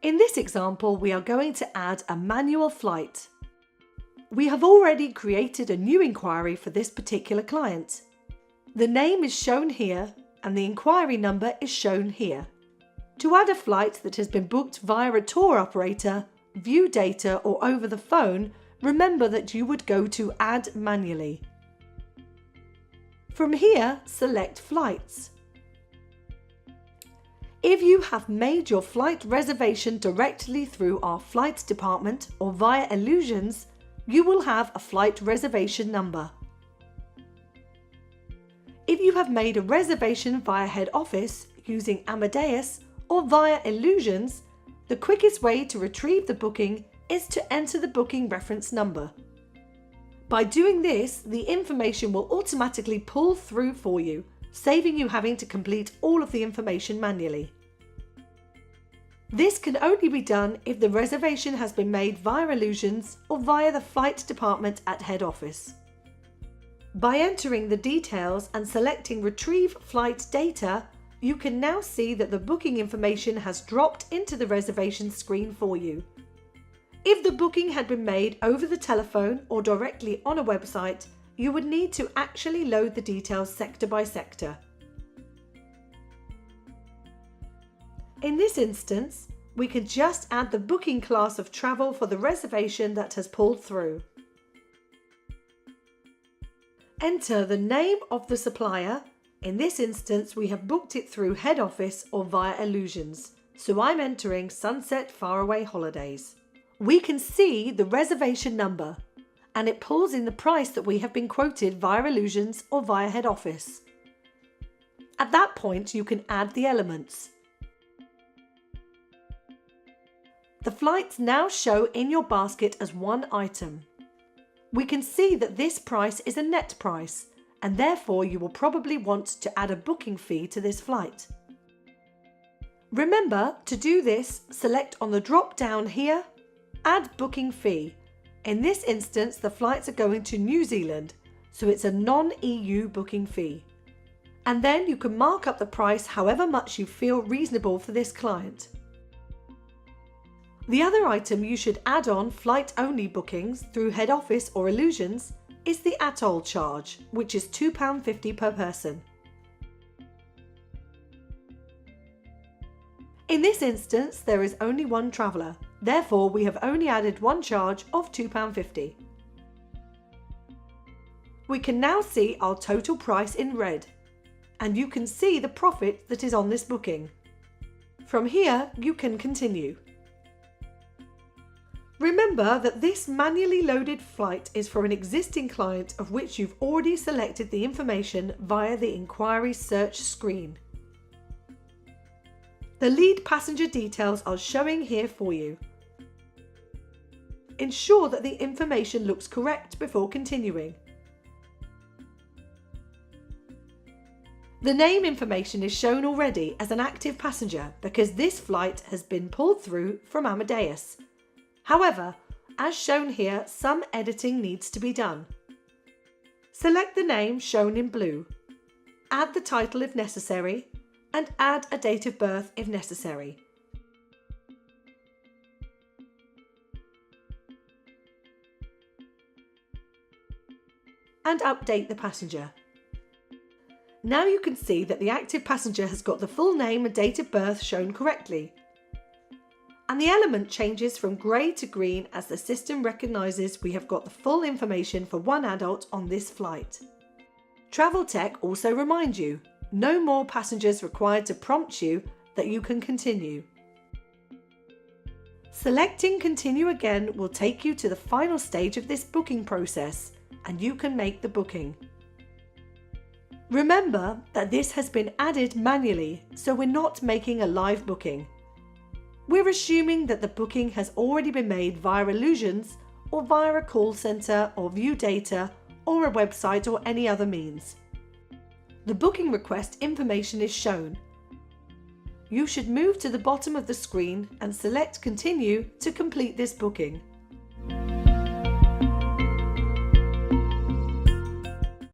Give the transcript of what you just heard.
In this example, we are going to add a manual flight. We have already created a new inquiry for this particular client. The name is shown here and the inquiry number is shown here. To add a flight that has been booked via a tour operator, view data or over the phone, remember that you would go to Add Manually. From here, select Flights. If you have made your flight reservation directly through our flight department or via Illusions, you will have a flight reservation number. If you have made a reservation via head office using Amadeus or via Illusions, the quickest way to retrieve the booking is to enter the booking reference number. By doing this, the information will automatically pull through for you, saving you having to complete all of the information manually. This can only be done if the reservation has been made via Illusions or via the flight department at head office. By entering the details and selecting Retrieve Flight Data, you can now see that the booking information has dropped into the reservation screen for you. If the booking had been made over the telephone or directly on a website, you would need to actually load the details sector by sector. In this instance, we can just add the booking class of travel for the reservation that has pulled through. Enter the name of the supplier. In this instance, we have booked it through head office or via Illusions, so I'm entering Sunset Faraway Holidays. We can see the reservation number, and it pulls in the price that we have been quoted via Illusions or via head office. At that point, you can add the elements. The flights now show in your basket as one item. We can see that this price is a net price, and therefore you will probably want to add a booking fee to this flight. Remember, to do this, select on the drop down here, Add Booking Fee. In this instance, the flights are going to New Zealand, so it's a non-EU booking fee. And then you can mark up the price however much you feel reasonable for this client. The other item you should add on flight-only bookings through head office or Illusions is the ATOL charge, which is £2.50 per person. In this instance, there is only one traveller, therefore we have only added one charge of £2.50. We can now see our total price in red, and you can see the profit that is on this booking. From here, you can continue. Remember that this manually loaded flight is for an existing client of which you've already selected the information via the inquiry search screen. The lead passenger details are showing here for you. Ensure that the information looks correct before continuing. The name information is shown already as an active passenger because this flight has been pulled through from Amadeus. However, as shown here, some editing needs to be done. Select the name shown in blue, add the title if necessary, and add a date of birth if necessary. And update the passenger. Now you can see that the active passenger has got the full name and date of birth shown correctly. And the element changes from grey to green as the system recognises we have got the full information for one adult on this flight. Traveltech also reminds you, no more passengers required to prompt you that you can continue. Selecting Continue Again will take you to the final stage of this booking process, and you can make the booking. Remember that this has been added manually, so we're not making a live booking. We're assuming that the booking has already been made via Illusions or via a call centre or view data or a website or any other means. The booking request information is shown. You should move to the bottom of the screen and select Continue to complete this booking.